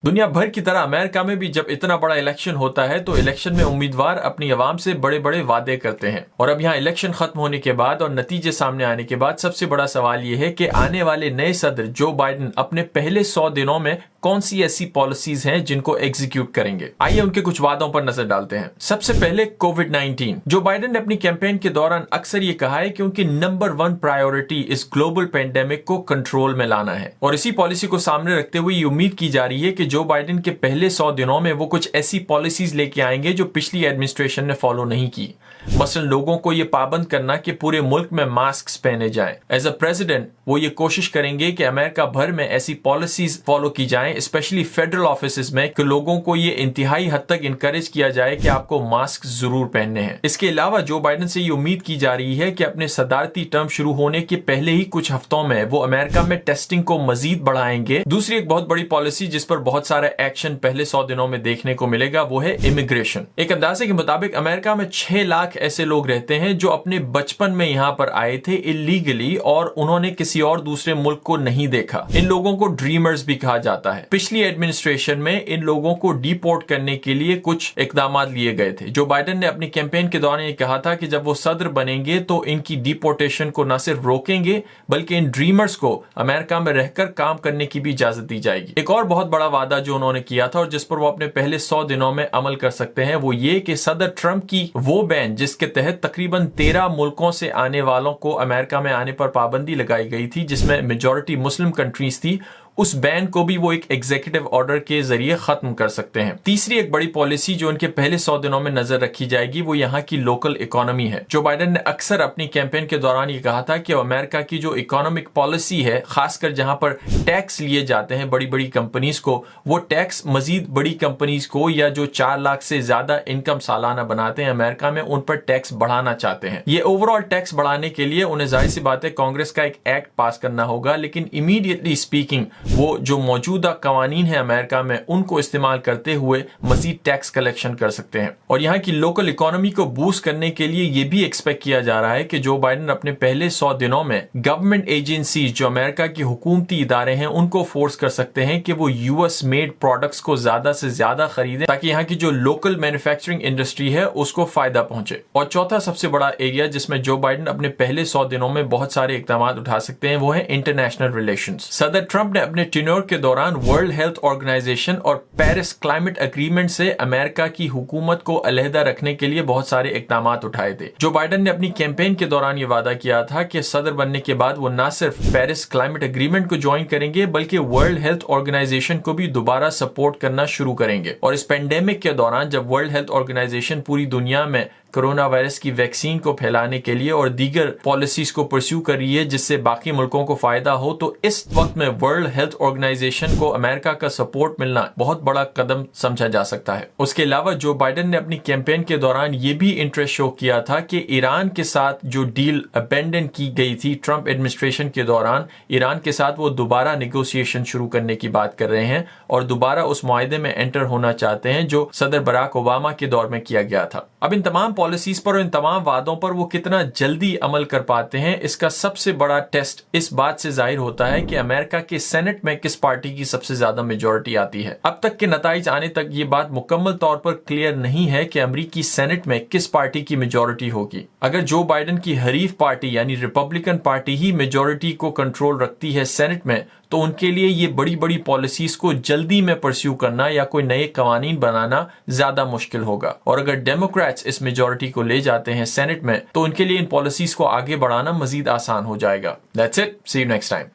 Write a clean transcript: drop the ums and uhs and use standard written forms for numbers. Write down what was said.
दुनिया भर की तरह अमेरिका में भी जब इतना बड़ा इलेक्शन होता है तो इलेक्शन में उम्मीदवार अपनी आवाम से बड़े बड़े वादे करते हैं। और अब यहाँ इलेक्शन खत्म होने के बाद और नतीजे सामने आने के बाद सबसे बड़ा सवाल ये है कि आने वाले नए सदर जो बाइडेन अपने पहले 100 दिनों में कौन सी ऐसी पॉलिसीज हैं जिनको एग्जीक्यूट करेंगे। आइए उनके कुछ वादों पर नजर डालते हैं। सबसे पहले कोविड-19। जो बाइडेन ने अपनी कैंपेन के दौरान अक्सर ये कहा है कि उनकी नंबर 1 प्रायोरिटी इस ग्लोबल पेंडेमिक को कंट्रोल में लाना है। और इसी पॉलिसी को सामने रखते हुए ये उम्मीद की जा रही है कि जो बाइडेन के पहले 100 दिनों में वो कुछ ऐसी पॉलिसीज लेके आएंगे जो पिछली एडमिनिस्ट्रेशन ने फॉलो नहीं की। मसलन लोगों को ये पाबंद करना कि पूरे मुल्क में मास्क पहने जाएं। एज अ प्रेसिडेंट वो ये कोशिश करेंगे कि अमेरिका भर में ऐसी पॉलिसीज फॉलो की जाएं, स्पेशली फेडरल ऑफिसेज में, कि लोगों को ये इंतहाई हद तक इनकरेज किया जाए कि आपको मास्क जरूर पहनने हैं। इसके अलावा जो बाइडेन से ये उम्मीद की जा रही है कि अपने सदारती टर्म शुरू होने के पहले ही कुछ हफ्तों में वो अमेरिका में टेस्टिंग को मजीद बढ़ाएंगे। दूसरी एक बहुत बड़ी पॉलिसी जिस पर बहुत सारा एक्शन पहले 100 दिनों में देखने को मिलेगा वो है इमिग्रेशन। एक अंदाजे के मुताबिक अमेरिका में 6 लाख ऐसे लोग रहते हैं जो अपने बचपन में यहाँ पर आए थे इलीगली और उन्होंने किसी और दूसरे मुल्क को नहीं देखा। इन लोगों को ड्रीमर्स भी कहा जाता है। पिछली एडमिनिस्ट्रेशन में इन लोगों को डिपोर्ट करने के लिए कुछ इकदाम लिए गए थे। जो बाइडेन ने अपनी कैंपेन के दौरान ये कहा था कि जब वो सदर बनेंगे तो इनकी डिपोर्टेशन को न सिर्फ रोकेंगे बल्कि इन ड्रीमर्स को अमेरिका में रहकर काम करने की भी इजाजत दी जाएगी। एक और बहुत बड़ा वादा जो उन्होंने किया था और जिस पर वो अपने पहले 100 दिनों में अमल कर सकते हैं वो ये कि सदर ट्रंप की वो बैन जिसके तहत तकरीबन 13 मुल्कों से आने वालों को अमेरिका में आने पर पाबंदी लगाई गई थी, जिसमें मेजॉरिटी मुस्लिम कंट्रीज थी, उस बैन को भी वो एक एग्जीक्यूटिव ऑर्डर के जरिए खत्म कर सकते हैं। तीसरी एक बड़ी पॉलिसी जो उनके पहले 100 दिनों में नजर रखी जाएगी वो यहाँ की लोकल इकोनॉमी है। जो बाइडेन ने अक्सर अपनी कैंपेन के दौरान ये कहा था कि अमेरिका की जो इकोनॉमिक पॉलिसी है, खासकर जहां पर टैक्स लिए जाते हैं बड़ी बड़ी कंपनीज को, वो टैक्स मजीद बड़ी कंपनीज को या जो 4 लाख से ज्यादा इनकम सालाना बनाते हैं अमेरिका में, उन पर टैक्स बढ़ाना चाहते हैं। ये ओवरऑल टैक्स बढ़ाने के लिए उन्हें जाहिर सी बात है कांग्रेस का एक एक्ट पास करना होगा, लेकिन इमीडिएटली स्पीकिंग वो जो मौजूदा कवानीन है अमेरिका में उनको इस्तेमाल करते हुए मजीद टैक्स कलेक्शन कर सकते हैं। और यहाँ की लोकल इकोनॉमी को बूस्ट करने के लिए ये भी एक्सपेक्ट किया जा रहा है कि जो बाइडेन अपने पहले 100 दिनों में गवर्नमेंट एजेंसीज जो अमेरिका की हुकूमती इदारे हैं उनको फोर्स कर सकते हैं कि वो यूएस मेड प्रोडक्ट्स को ज्यादा से ज्यादा खरीदें ताकि यहाँ की जो लोकल मैन्युफैक्चरिंग इंडस्ट्री है उसको फायदा पहुंचे। और चौथा सबसे बड़ा एरिया जिसमें जो बाइडेन अपने पहले 100 दिनों में बहुत सारे इकदाम उठा सकते हैं वो है इंटरनेशनल रिलेशंस। सदर ट्रंप ने अपने टेन्योर के दौरान वर्ल्ड हेल्थ ऑर्गेनाइजेशन और पेरिस क्लाइमेट एग्रीमेंट से अमेरिका की हुकूमत को अलहदा रखने के लिए बहुत सारे इकदाम उठाए थे। जो बाइडेन ने अपनी कैंपेन के दौरान ये वादा किया था कि सदर बनने के बाद वो न सिर्फ पेरिस क्लाइमेट एग्रीमेंट को ज्वाइन करेंगे बल्कि वर्ल्ड हेल्थ ऑर्गेनाइजेशन को भी दोबारा सपोर्ट करना शुरू करेंगे। और इस पेंडेमिक के दौरान जब वर्ल्ड हेल्थ ऑर्गेनाइजेशन पूरी दुनिया में कोरोना वायरस की वैक्सीन को फैलाने के लिए और दीगर पॉलिसीज को परस्यू कर रही है जिससे बाकी मुल्कों को फायदा हो, तो इस वक्त में वर्ल्ड हेल्थ ऑर्गेनाइजेशन को अमेरिका का सपोर्ट मिलना बहुत बड़ा कदम समझा जा सकता है। उसके अलावा जो बाइडेन ने अपनी कैंपेन के दौरान ये भी इंटरेस्ट शो किया था कि ईरान के साथ जो डील अबेंडन की गई थी ट्रंप एडमिनिस्ट्रेशन के दौरान, ईरान के साथ वो दोबारा निगोशिएशन शुरू करने की बात कर रहे हैं और दोबारा उस मुआहदे में एंटर होना चाहते हैं जो सदर बराक ओबामा के दौर में किया गया था। अब इन तमाम पॉलिसीज पर और इन तमाम वादों पर वो कितना जल्दी अमल कर पाते हैं, इसका सबसे बड़ा टेस्ट इस बात से जाहिर होता है कि अमेरिका के सेनेट में किस पार्टी की सबसे ज्यादा मेजॉरिटी आती है। अब तक के नताइज आने तक ये बात मुकम्मल तौर पर क्लियर नहीं है कि अमेरिकी सेनेट में किस पार्टी की मेजॉरिटी होगी। अगर जो बाइडेन की हरीफ पार्टी यानी रिपब्लिकन पार्टी ही मेजॉरिटी को कंट्रोल रखती है सेनेट में, तो उनके लिए ये बड़ी बड़ी पॉलिसीज को जल्दी में परस्यू करना या कोई नए कवानीन बनाना ज्यादा मुश्किल होगा। और अगर डेमोक्रेट्स इस मेजॉरिटी को ले जाते हैं सेनेट में तो उनके लिए इन पॉलिसीज को आगे बढ़ाना मजीद आसान हो जाएगा। That's it, see you next time.